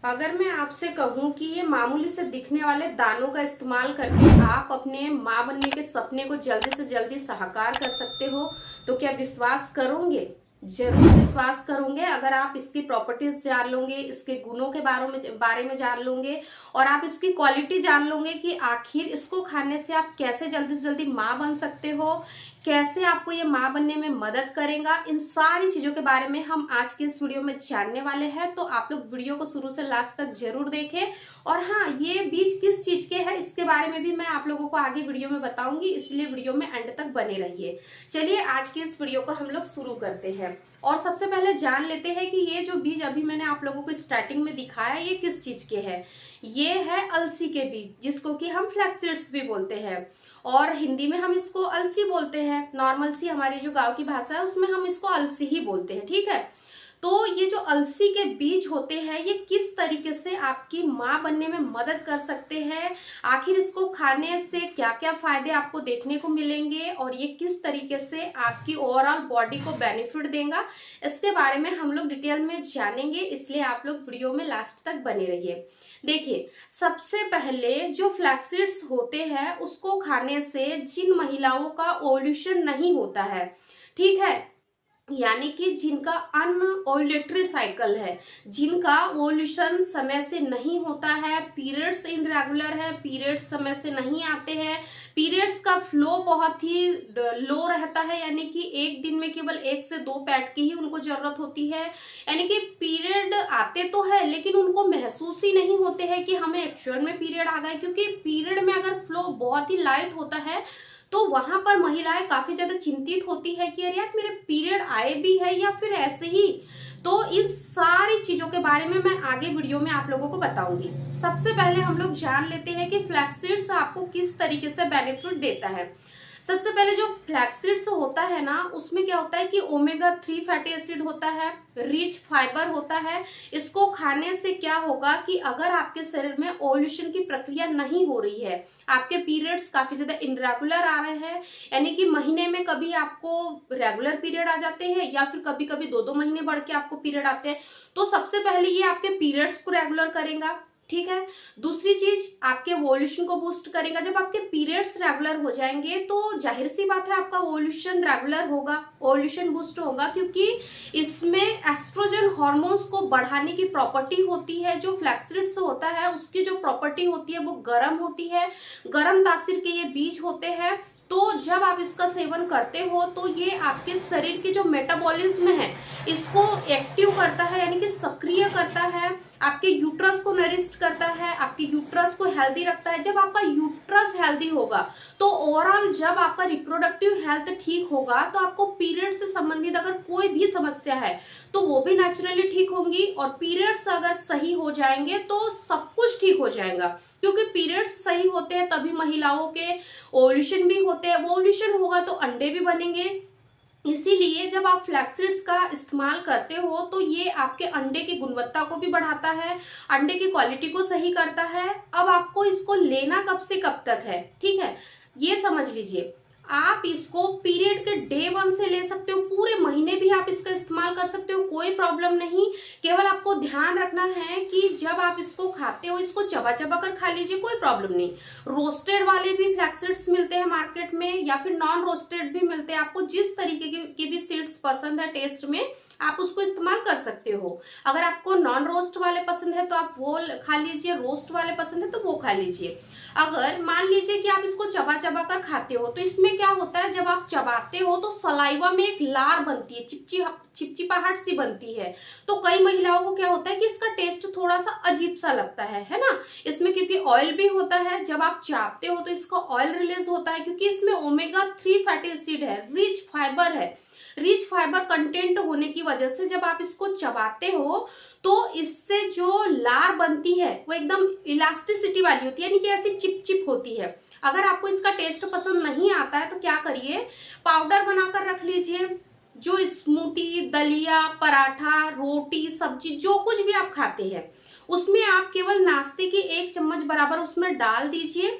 अगर मैं आपसे कहूं कि ये मामूली से दिखने वाले दानों का इस्तेमाल करके आप अपने माँ बनने के सपने को जल्दी से जल्दी साकार कर सकते हो, तो क्या विश्वास करोगे? जरूर विश्वास करोगे अगर आप इसकी प्रॉपर्टीज जान लोगे, इसके गुणों के बारे में जान लोगे और आप इसकी क्वालिटी जान लोगे कि आखिर इसको खाने से आप कैसे जल्दी से जल्दी माँ बन सकते हो, कैसे आपको ये माँ बनने में मदद करेगा। इन सारी चीजों के बारे में हम आज के इस वीडियो में जानने वाले हैं, तो आप लोग वीडियो को शुरू से लास्ट तक जरूर देखें। और हाँ, ये बीज किस चीज के हैं इसके बारे में भी मैं आप लोगों को आगे वीडियो में बताऊंगी, इसलिए वीडियो में एंड तक बने रहिए। चलिए आज की इस वीडियो को हम लोग शुरू करते हैं और सबसे पहले जान लेते हैं कि ये जो बीज अभी मैंने आप लोगों को स्टार्टिंग में दिखाया ये किस चीज के हैं। ये है अलसी के बीज, जिसको कि हम फ्लैक्स सीड्स भी बोलते हैं और हिंदी में हम इसको अलसी बोलते हैं। नॉर्मल सी हमारी जो गांव की भाषा है उसमें हम इसको अलसी ही बोलते हैं, ठीक है। तो ये जो अलसी के बीज होते हैं ये किस तरीके से आपकी माँ बनने में मदद कर सकते हैं, आखिर इसको खाने से क्या क्या फायदे आपको देखने को मिलेंगे और ये किस तरीके से आपकी ओवरऑल बॉडी को बेनिफिट देगा, इसके बारे में हम लोग डिटेल में जानेंगे। इसलिए आप लोग वीडियो में लास्ट तक बने रहिए। देखिए, सबसे पहले जो फ्लैक्सीड्स होते हैं उसको खाने से जिन महिलाओं का ओव्यूलेशन नहीं होता है, ठीक है, यानी कि जिनका अनओव्यूलेटरी साइकिल है, जिनका ओव्यूलेशन समय से नहीं होता है, पीरियड्स इनरेगुलर है, पीरियड्स समय से नहीं आते हैं, पीरियड्स का फ्लो बहुत ही लो रहता है, यानी कि एक दिन में केवल 1 से 2 पैड की ही उनको जरूरत होती है, यानी कि पीरियड आते तो है लेकिन उनको महसूस ही नहीं होते हैं कि हमें एक्चुअल में पीरियड आ गए, क्योंकि पीरियड में अगर फ्लो बहुत ही लाइट होता है तो वहां पर महिलाएं काफी ज्यादा चिंतित होती है कि अरे यार मेरे पीरियड आए भी है या फिर ऐसे ही। तो इस सारी चीजों के बारे में मैं आगे वीडियो में आप लोगों को बताऊंगी। सबसे पहले हम लोग जान लेते हैं कि फ्लैक्सीड्स आपको किस तरीके से बेनिफिट देता है। सबसे पहले जो फ्लैक्सीड्स होता है ना, उसमें क्या होता है कि ओमेगा 3 फैटी एसिड होता है, रिच फाइबर होता है। इसको खाने से क्या होगा कि अगर आपके शरीर में ओव्यूलेशन की प्रक्रिया नहीं हो रही है, आपके पीरियड्स काफी ज्यादा इनरेगुलर आ रहे हैं, यानी कि महीने में कभी आपको रेगुलर पीरियड आ जाते हैं या फिर कभी कभी 2-2 महीने बढ़ के आपको पीरियड आते हैं, तो सबसे पहले ये आपके पीरियड्स को रेगुलर करेगा, ठीक है। दूसरी चीज आपके ओव्यूलेशन को बूस्ट करेगा। जब आपके पीरियड्स रेगुलर हो जाएंगे तो जाहिर सी बात है आपका ओव्यूलेशन रेगुलर होगा, ओव्यूलेशन बूस्ट होगा, क्योंकि इसमें एस्ट्रोजन हार्मोन्स को बढ़ाने की प्रॉपर्टी होती है। जो फ्लैक्सीड्स होता है उसकी जो प्रॉपर्टी होती है वो गर्म होती है, गर्म तासीर के ये बीज होते हैं। तो जब आप इसका सेवन करते हो तो ये आपके शरीर की जो मेटाबॉलिज्म है इसको एक्टिव करता है, यानी कि सक्रिय करता है, आपके यूट्रस को नरिश करता है, आपके यूट्रस को हेल्दी रखता है। जब आपका यूट्रस हेल्दी होगा तो ओवरऑल जब आपका रिप्रोडक्टिव हेल्थ ठीक होगा तो आपको पीरियड से संबंधित अगर कोई भी समस्या है तो वो भी नेचुरली ठीक होंगी, और पीरियड्स अगर सही हो जाएंगे तो सब कुछ ठीक हो जाएगा, क्योंकि पीरियड्स सही होते हैं तभी महिलाओं के ओव्यूलेशन भी होते हैं, वो ओव्यूलेशन होगा तो अंडे भी बनेंगे। इसीलिए जब आप फ्लैक्सीड्स का इस्तेमाल करते हो तो ये आपके अंडे की गुणवत्ता को भी बढ़ाता है, अंडे की क्वालिटी को सही करता है। अब आपको इसको लेना कब से कब तक है, ठीक है, ये समझ लीजिए। आप इसको पीरियड के डे 1 से ले सकते हो, पूरे महीने भी आप इसका इस्तेमाल कर सकते हो, कोई प्रॉब्लम नहीं। केवल आपको ध्यान रखना है कि जब आप इसको खाते हो इसको चबा चबा कर खा लीजिए, कोई प्रॉब्लम नहीं। रोस्टेड वाले भी फ्लैक्सीड्स मिलते हैं मार्केट में या फिर नॉन रोस्टेड भी मिलते हैं, आपको जिस तरीके के भी सीड्स पसंद है टेस्ट में आप उसको इस्तेमाल कर सकते हो। अगर आपको नॉन रोस्ट वाले पसंद है तो आप वो खा लीजिए, रोस्ट वाले पसंद है तो वो खा लीजिए। अगर मान लीजिए कि आप इसको चबा चबा कर खाते हो तो इसमें क्या होता है, जब आप चबाते हो तो सलाइवा में एक लार बनती है, चिपचिपाहट सी बनती है। तो कई महिलाओं को क्या होता है कि इसका टेस्ट थोड़ा सा अजीब सा लगता है ना। इसमें क्योंकि ऑयल भी होता है, जब आप चापते हो तो इसका ऑयल रिलीज होता है, क्योंकि इसमें ओमेगा 3 फैटी एसिड है, रिच फाइबर है। रिच फाइबर कंटेंट होने की वजह से जब आप इसको चबाते हो तो इससे जो लार बनती है वो एकदम इलास्टिसिटी वाली होती है, यानी कि ऐसी चिप होती है। अगर आपको इसका टेस्ट पसंद नहीं आता है तो क्या करिए, पाउडर बनाकर रख लीजिए। जो स्मूदी, दलिया, पराठा, रोटी, सब्जी जो कुछ भी आप खाते हैं उसमें आप केवल नाश्ते की 1 चम्मच बराबर उसमें डाल दीजिए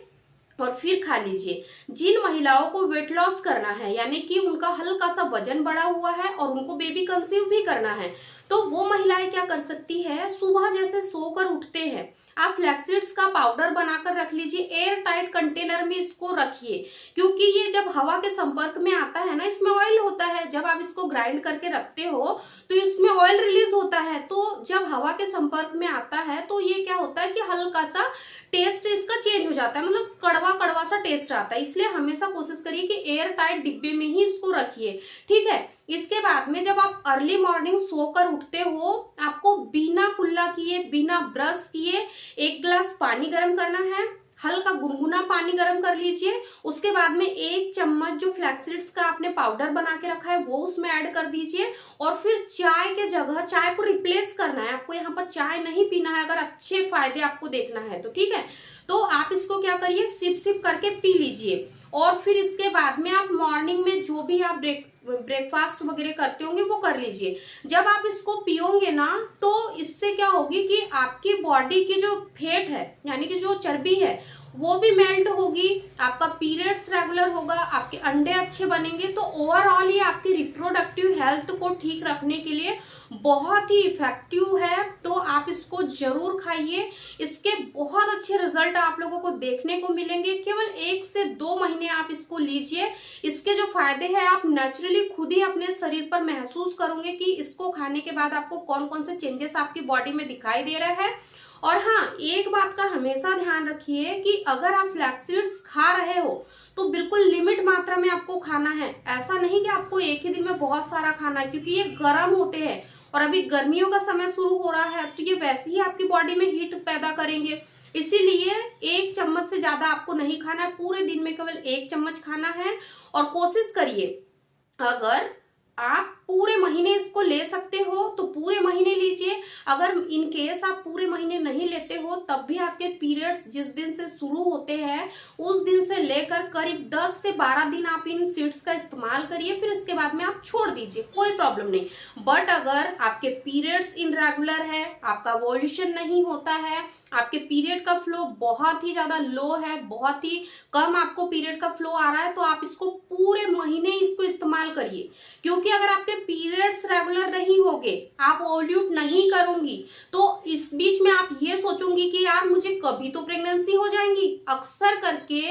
और फिर खा लीजिए। जिन महिलाओं को वेट लॉस करना है, यानी कि उनका हल्का सा वजन बढ़ा हुआ है और उनको बेबी कंसीव भी करना है, तो वो महिलाएं क्या कर सकती है, सुबह जैसे सो सोकर उठते हैं, आप फ्लैक्सीड्स का पाउडर बनाकर रख लीजिए, एयर टाइट कंटेनर में इसको रखिए, क्योंकि ये जब हवा के संपर्क में आता है ना, इसमें ऑयल होता है। जब आप इसको ग्राइंड करके रखते हो तो इसमें ऑयल रिलीज होता है, तो जब हवा के संपर्क में आता है तो ये क्या होता है कि हल्का सा टेस्ट इसका चेंज हो जाता है, मतलब कड़वा कड़वा सा टेस्ट आता है। इसलिए हमेशा कोशिश करिए कि एयर टाइट डिब्बे में ही इसको रखिए, ठीक है। इसके बाद में जब आप अर्ली मॉर्निंग सोकर उठते हो, आपको बिना कुल्ला किए, बिना ब्रश किए 1 गिलास पानी गर्म करना है, हल्का गुनगुना पानी गर्म कर लीजिए। उसके बाद में 1 चम्मच जो फ्लैक्सीड्स का आपने पाउडर बना के रखा है वो उसमें ऐड कर दीजिए, और फिर चाय के जगह चाय को रिप्लेस करना है। आपको यहाँ पर चाय नहीं पीना है, अगर अच्छे फायदे आपको देखना है तो, ठीक है। तो आप इसको क्या करिए, सिप सिप करके पी लीजिए, और फिर इसके बाद में आप मॉर्निंग में जो भी आप ब्रेकफास्ट वगैरह करते होंगे वो कर लीजिए। जब आप इसको पियोगे ना, तो इससे क्या होगी कि आपकी बॉडी की जो फैट है, यानी कि जो चर्बी है, वो भी मेल्ट होगी, आपका पीरियड्स रेगुलर होगा, आपके अंडे अच्छे बनेंगे। तो ओवरऑल ये आपकी रिप्रोडक्टिव हेल्थ को ठीक रखने के लिए बहुत ही इफेक्टिव है। तो आप इसको जरूर खाइए, इसके बहुत अच्छे रिजल्ट आप लोगों को देखने को मिलेंगे। केवल 1 से 2 महीने आप इसको लीजिए, इसके जो फायदे हैं आप नेचुरली खुद ही अपने शरीर पर महसूस करोगे कि इसको खाने के बाद आपको कौन कौन से चेंजेस आपकी बॉडी में दिखाई दे रहे हैं। और हाँ, एक बात का हमेशा ध्यान रखिए कि अगर आप फ्लैक्सीड्स खा रहे हो तो बिल्कुल लिमिट मात्रा में आपको खाना है। ऐसा नहीं कि आपको एक ही दिन में बहुत सारा खाना है, क्योंकि ये गर्म होते हैं और अभी गर्मियों का समय शुरू हो रहा है, तो ये वैसे ही आपकी बॉडी में हीट पैदा करेंगे। इसीलिए 1 चम्मच से ज्यादा आपको नहीं खाना है, पूरे दिन में केवल 1 चम्मच खाना है। और कोशिश करिए, अगर आप पूरे महीने इसको ले सकते हो तो पूरे महीने लीजिए। अगर इन केस आप पूरे महीने नहीं लेते हो, तब भी आपके पीरियड्स जिस दिन से शुरू होते हैं उस दिन से लेकर करीब 10 से 12 दिन आप इन सीड्स का इस्तेमाल करिए, फिर इसके बाद में आप छोड़ दीजिए, कोई प्रॉब्लम नहीं। बट अगर आपके पीरियड्स इनरेगुलर है, आपका ओव्यूलेशन नहीं होता है, आपके पीरियड का फ्लो बहुत ही ज्यादा लो है, बहुत ही कम आपको पीरियड का फ्लो आ रहा है, तो आप इसको पूरे महीने इसको इस्तेमाल करिए। क्योंकि अगर आपके पीरियड्स रेगुलर नहीं होंगे, आप ओव्यूलेट नहीं करोगी, तो इस बीच में आप ये सोचोगी कि यार मुझे कभी तो प्रेगनेंसी हो जाएंगी। अक्सर करके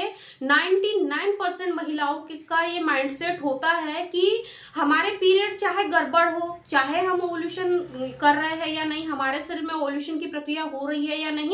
99% महिलाओं का ये माइंडसेट होता है कि हमारे पीरियड चाहे गड़बड़ हो, चाहे हम ओव्यूलेशन कर रहे हैं या नहीं, हमारे शरीर में ओव्यूलेशन की प्रक्रिया हो रही है या नहीं,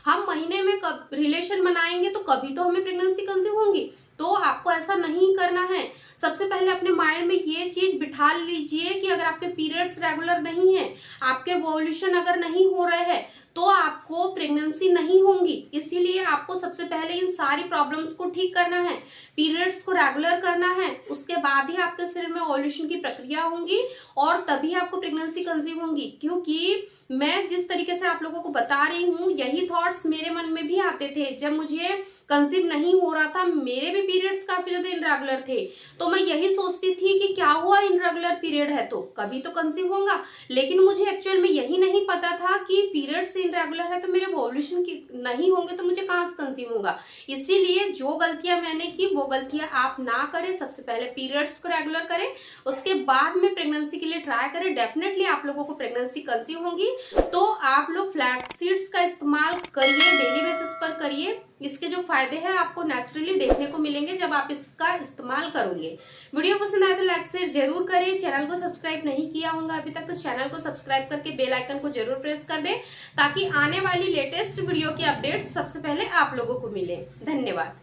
हम महीने में कब रिलेशन बनाएंगे तो कभी तो हमें प्रेगनेंसी कंसीव होंगी। तो आपको ऐसा नहीं करना है। सबसे पहले अपने माइंड में ये चीज बिठा लीजिए कि अगर आपके पीरियड्स रेगुलर नहीं है, आपके ओव्यूलेशन अगर नहीं हो रहे हैं, तो आपको प्रेगनेंसी नहीं होंगी। इसीलिए आपको सबसे पहले इन सारी प्रॉब्लम्स को ठीक करना है, पीरियड्स को रेगुलर करना है, उसके बाद ही आपके शरीर में ओव्यूलेशन की प्रक्रिया होंगी और तभी आपको प्रेगनेंसी कंसीव होंगी। क्योंकि मैं जिस तरीके से आप लोगों को बता रही हूँ, यही थॉट्स मेरे मन में भी आते थे जब मुझे कंसीव नहीं हो रहा था। मेरे भी पीरियड्स काफी ज्यादा इनरेगुलर थे, तो मैं यही सोचती थी कि क्या हुआ, इनरेगुलर पीरियड है तो कभी तो कंसीव होगा। लेकिन मुझे एक्चुअल में यही नहीं पता था कि पीरियड्स इनरेगुलर है तो मेरे ओव्यूलेशन की नहीं होंगे तो मुझे कहाँ से कंसीव होगा। इसीलिए जो गलतियां मैंने की वो गलतियां आप ना करें। सबसे पहले पीरियड्स को रेगुलर करें, उसके बाद में प्रेगनेंसी के लिए ट्राई करें। डेफिनेटली आप लोगों को प्रेगनेंसी कंसीव होगी। तो आप लोग फ्लैक्स सीड्स का इस्तेमाल करिए, डेली बेसिस पर करिए। इसके जो फायदे हैं आपको नेचुरली देखने को मिलेंगे जब आप इसका इस्तेमाल करोगे। वीडियो पसंद आए तो लाइक शेयर जरूर करें। चैनल को सब्सक्राइब नहीं किया होगा अभी तक तो चैनल को सब्सक्राइब करके बेल आइकन को जरूर प्रेस कर दें, ताकि आने वाली लेटेस्ट वीडियो की अपडेट्स सबसे पहले आप लोगों को मिले। धन्यवाद।